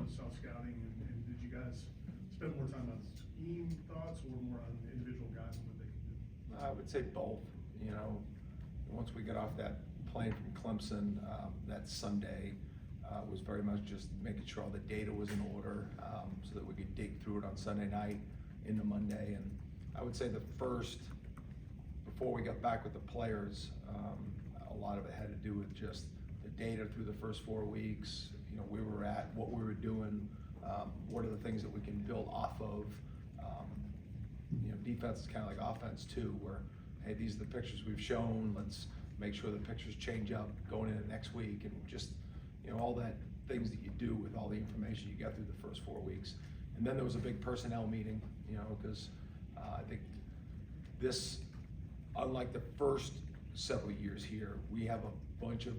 was self-scouting, and did you guys spend more time on scheme thoughts or more on individual guys and what they could do? I would say both. You know, once we got off that plane from Clemson that Sunday, was very much just making sure all the data was in order, so that we could dig through it on Sunday night into Monday. And I would say the first, before we got back with the players, a lot of it had to do with just the data through the first 4 weeks, you know, where we're at, what we were doing, what are the things that we can build off of. You know, defense is kind of like offense too, where, hey, these are the pictures we've shown, let's make sure the pictures change up going into next week, and just, you know, all that things that you do with all the information you got through the first 4 weeks. And then there was a big personnel meeting, you know, because I think this, unlike the first several years here, we have a bunch of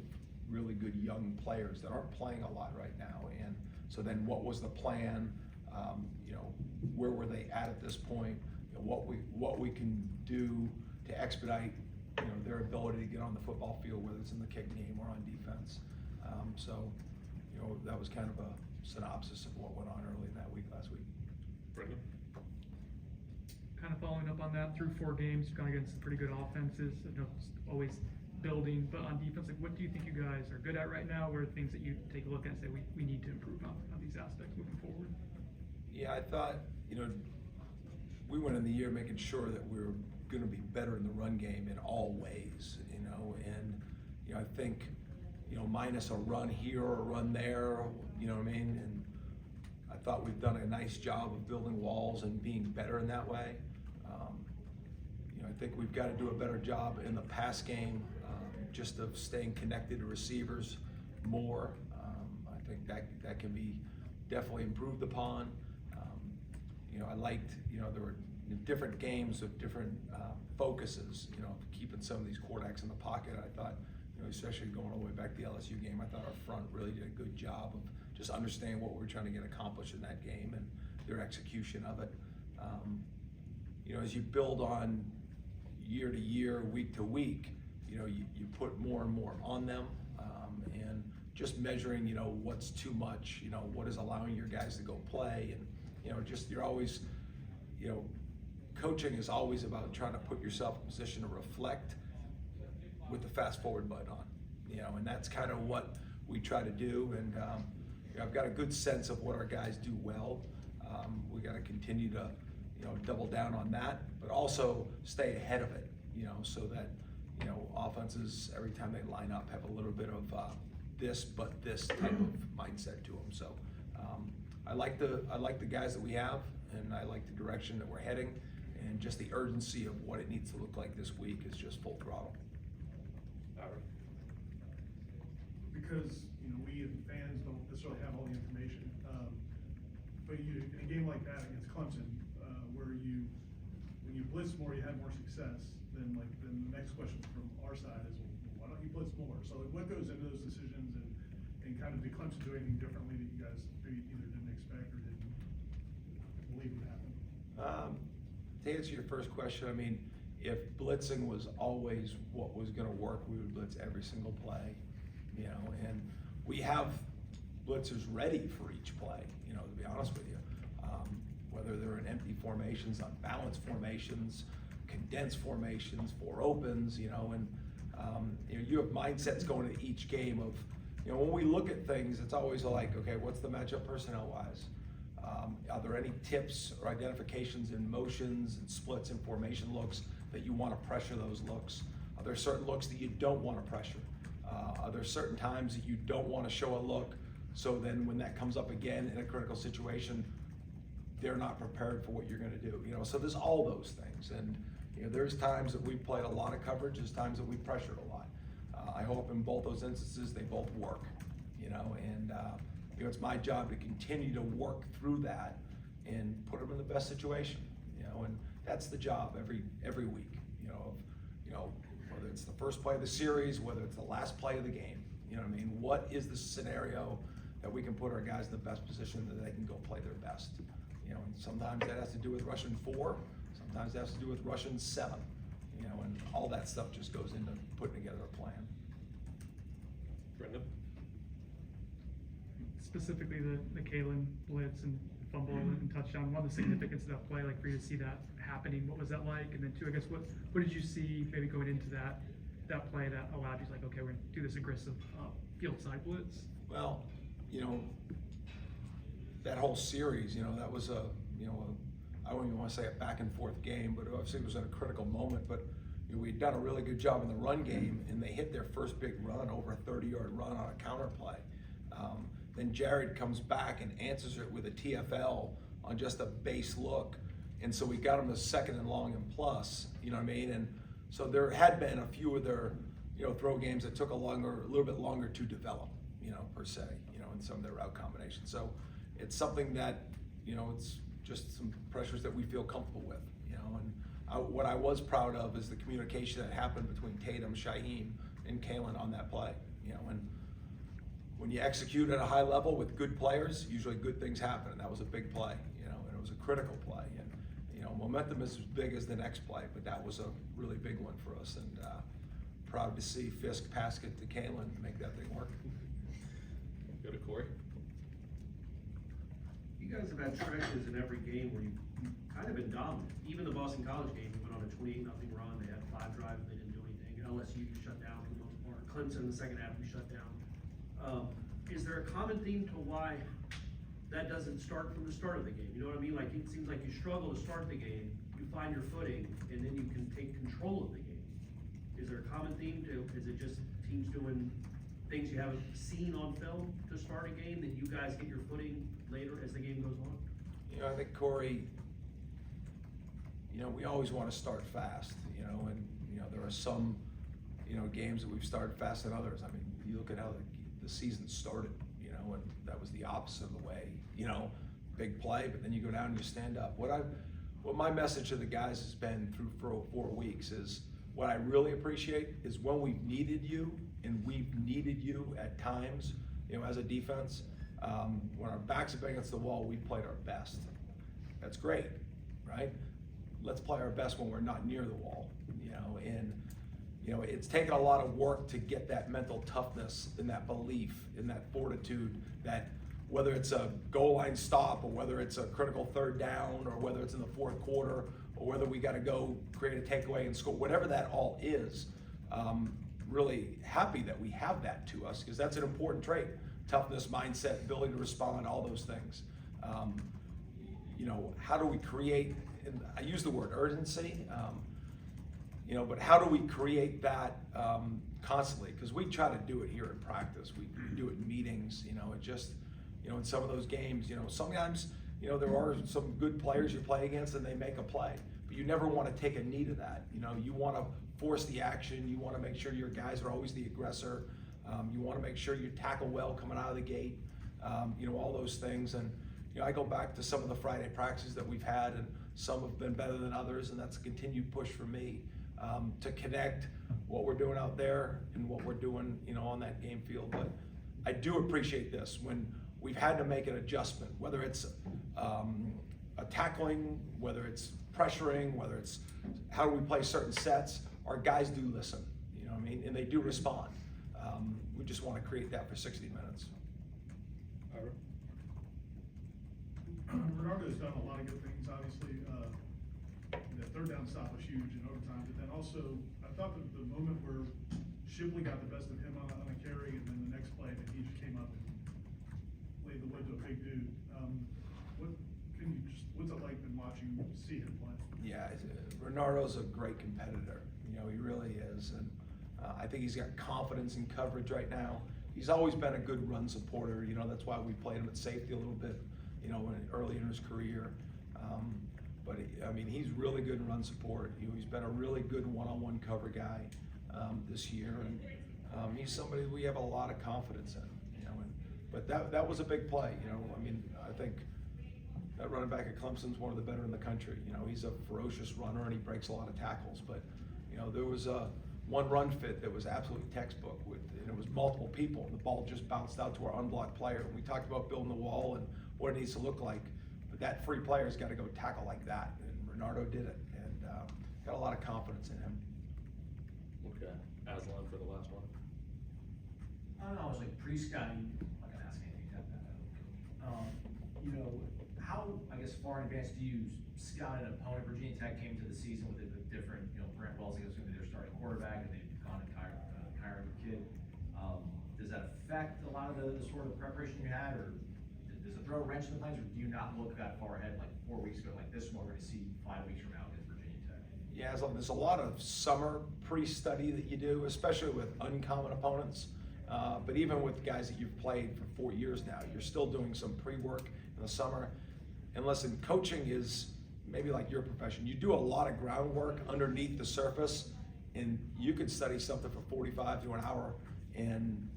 really good young players that aren't playing a lot right now. And so then what was the plan? You know, where were they at this point? You know, what we can do to expedite, you know, their ability to get on the football field, whether it's in the kick game or on defense. So, you know, that was kind of a synopsis of what went on early in that week last week. Brendan? Kind of following up on that, through 4 games, you've gone against some pretty good offenses. I know it's always building, but on defense, like, what do you think you guys are good at right now? What are things that you take a look at and say we need to improve on these aspects moving forward? Yeah, I thought, you know, we went in the year making sure that we were going to be better in the run game in all ways, you know, and, you know, I think, you know, minus a run here or a run there, you know what I mean? And I thought we've done a nice job of building walls and being better in that way. You know, I think we've got to do a better job in the pass game, just of staying connected to receivers more. I think that can be definitely improved upon. You know, I liked, you know, there were different games of different focuses, you know, keeping some of these quarterbacks in the pocket. I thought, you know, especially going all the way back to the LSU game, I thought our front really did a good job of just understanding what we were trying to get accomplished in that game and their execution of it. You know, as you build on year to year, week to week, you know, you put more and more on them, and just measuring, you know, what's too much, you know, what is allowing your guys to go play, and, you know, just, you're always, you know, coaching is always about trying to put yourself in a position to reflect with the fast forward button on, you know, and that's kind of what we try to do. And you know, I've got a good sense of what our guys do well. We got to continue to, you know, double down on that, but also stay ahead of it, you know, so that, you know, offenses every time they line up have a little bit of this type of mindset to them. So I like the guys that we have, and I like the direction that we're heading, and just the urgency of what it needs to look like this week is just full throttle. Because, you know, we as fans don't necessarily have all the information, but you, in a game like that against Clemson, where when you blitz more, you have more success. Then the next question from our side is, well, why don't you blitz more? So like, what goes into those decisions, and kind of did Clemson do anything differently that you guys maybe either didn't expect or didn't believe would happen? To answer your first question, I mean, if blitzing was always what was going to work, we would blitz every single play, you know, and we have blitzers ready for each play, you know, to be honest with you, whether they're in empty formations, unbalanced formations, condensed formations, 4 opens, you know, and you know, you have mindsets going into each game of, you know, when we look at things, it's always like, okay, what's the matchup personnel-wise? Are there any tips or identifications in motions and splits and formation looks that you want to pressure those looks? Are there certain looks that you don't want to pressure? Are there certain times that you don't want to show a look, so then when that comes up again in a critical situation, they're not prepared for what you're going to do? You know, so there's all those things, and you know, there's times that we've played a lot of coverage, there's times that we've pressured a lot. I hope in both those instances they both work, you know, and you know, it's my job to continue to work through that and put them in the best situation, you know, and that's the job every week, you know, whether it's the first play of the series, whether it's the last play of the game, you know what I mean? What is the scenario that we can put our guys in the best position that they can go play their best? You know, and sometimes that has to do with rushing 4, sometimes that has to do with rushing 7, you know, and all that stuff just goes into putting together a plan. Brendan? specifically the Kalen blitz and fumble and touchdown, one of the significance of that play, like for you to see that happening, what was that like? And then two, I guess, what did you see maybe going into that play that allowed you to like, okay, we're gonna do this aggressive field side blitz? Well, that whole series, that was I don't even want to say a back and forth game, but obviously it was at a critical moment. But we'd done a really good job in the run game, and they hit their first big run, over a 30-yard run on a counter play. Then Jared comes back and answers it with a TFL on just a base look, and so we got him to 2nd and long and plus. You know what I mean? And so there had been a few of their throw games that took a little bit longer to develop, per se, in some of their route combinations. So it's something that it's just some pressures that we feel comfortable with, and what I was proud of is the communication that happened between Tatum, Shaheem, and Kalen on that play. And when you execute at a high level with good players, usually good things happen, and that was a big play, and it was a critical play. And momentum is as big as the next play, but that was a really big one for us, and proud to see Fisk pass it to Kalen and make that thing work. Go to Corey. You guys have had stretches in every game where you've kind of been dominant. Even the Boston College game, we went on a 28-0 run. They had 5 drives, they didn't do anything. LSU, you shut down for the most part. Clemson in the second half, you shut down. Is there a common theme to why that doesn't start from the start of the game? You know what I mean? Like, it seems like you struggle to start the game, you find your footing, and then you can take control of the game. Is there a common theme to, is it just teams doing things you haven't seen on film to start a game, that you guys get your footing later as the game goes on? I think, Corey, we always want to start fast, and there are some games that we've started fast than others. I mean, you look at how the season started, and that was the opposite of the way, big play, but then you go down and you stand up. What my message to the guys has been through 4 weeks is, what I really appreciate is when we've needed you, and we've needed you at times, as a defense, when our backs have been against the wall, we've played our best. That's great, right? Let's play our best when we're not near the wall, and it's taken a lot of work to get that mental toughness and that belief and that fortitude, that whether it's a goal line stop, or whether it's a critical 3rd down, or whether it's in the 4th quarter, or whether we got to go create a takeaway and score, whatever that all is, really happy that we have that to us, because that's an important trait. Toughness, mindset, ability to respond, all those things. How do we create, and I use the word urgency, but how do we create that constantly? Because we try to do it here in practice. We do it in meetings, it just, in some of those games, sometimes, there are some good players you play against and they make a play, but you never want to take a knee to that. You want to force the action. You want to make sure your guys are always the aggressor. You want to make sure you tackle well coming out of the gate, all those things. And, I go back to some of the Friday practices that we've had, and some have been better than others, and that's a continued push for me to connect what we're doing out there and what we're doing, on that game field. But I do appreciate this, when we've had to make an adjustment, whether it's a tackling, whether it's pressuring, whether it's how do we play certain sets, our guys do listen, and they do respond. We just want to create that for 60 minutes. Bernardo's done a lot of good things, obviously. The 3rd down stop was huge in overtime, but then also, I thought that the moment where Shipley got the best of him on a carry, and then the next play that he just came up and laid the wood to a big dude. What's it like been watching, see him play? Yeah, Bernardo's a great competitor. He really is, and I think he's got confidence in coverage right now. He's always been a good run supporter. That's why we played him at safety a little bit, early in his career. But he's really good in run support. He's been a really good one-on-one cover guy this year, and he's somebody we have a lot of confidence in. But that was a big play. I think that running back at Clemson's one of the better in the country. He's a ferocious runner, and he breaks a lot of tackles. But there was one run fit that was absolutely textbook, and it was multiple people, and the ball just bounced out to our unblocked player. We talked about building the wall and what it needs to look like, but that free player's got to go tackle like that, and Bernardo did it, and got a lot of confidence in him. Okay, Aslan for the last one. I don't know, it was like pre-scouting, I'm not gonna ask anything, You know, how, I guess, far in advance do you scout an opponent? Virginia Tech came to the season with a different, you know, Brent Wells, I guess, going to be their starting quarterback, and they've gone and hired a kid. Does that affect a lot of the sort of preparation you had, or does it throw a wrench in the plans, or do you not look that far ahead, like 4 weeks ago, like this one we're going to see 5 weeks from now against Virginia Tech? Yeah, so there's a lot of summer pre-study that you do, especially with uncommon opponents. But even with guys that you've played for 4 years now, you're still doing some pre-work in the summer. And listen, coaching is maybe like your profession. You do a lot of groundwork underneath the surface, and you could study something for 45 to an hour, and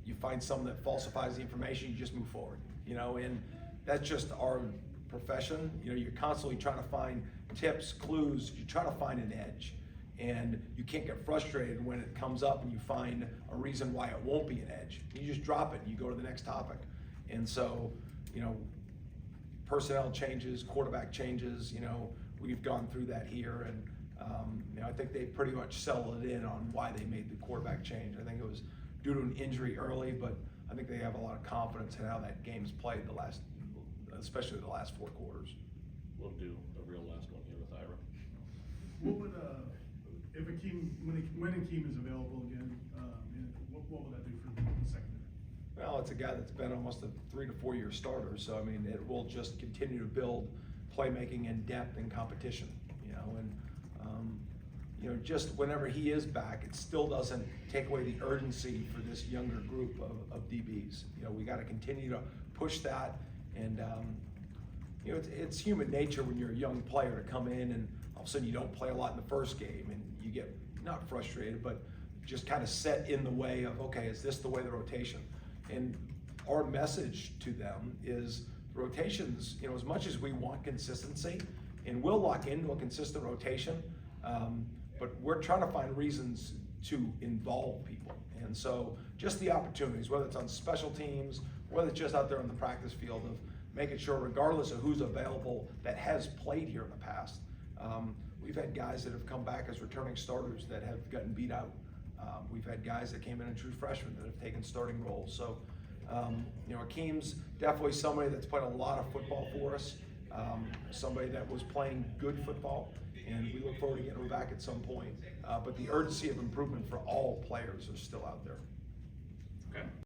you find something that falsifies the information, you just move forward, you know, and that's just our profession. You know, you're constantly trying to find tips, clues, you try to find an edge, and you can't get frustrated when it comes up and you find a reason why it won't be an edge. You just drop it and you go to the next topic. And so, you know, personnel changes, quarterback changes, you know, we've gone through that here, and you know, I think they pretty much settled it in on why they made the quarterback change. I think it was due to an injury early, but I think they have a lot of confidence in how that game's played especially the last 4 quarters. We'll do a real last one here with Ira. What would, if when Akeem is available again, what would that do for the secondary? Well, it's a guy that's been almost a 3 to 4 year starter, so I mean, it will just continue to build playmaking and depth and competition, you know, and you know, just whenever he is back, it still doesn't take away the urgency for this younger group of DBs. You know, we got to continue to push that, and you know, it's human nature when you're a young player to come in and all of a sudden you don't play a lot in the first game, and you get not frustrated, but just kind of set in the way of, okay, is this the way the rotation? And our message to them is rotations, you know, as much as we want consistency, and we'll lock into a consistent rotation, but we're trying to find reasons to involve people. And so just the opportunities, whether it's on special teams, whether it's just out there on the practice field, of making sure regardless of who's available that has played here in the past, we've had guys that have come back as returning starters that have gotten beat out. We've had guys that came in true freshmen that have taken starting roles. So, you know, Akeem's definitely somebody that's played a lot of football for us, somebody that was playing good football, and we look forward to getting him back at some point. But the urgency of improvement for all players is still out there. Okay.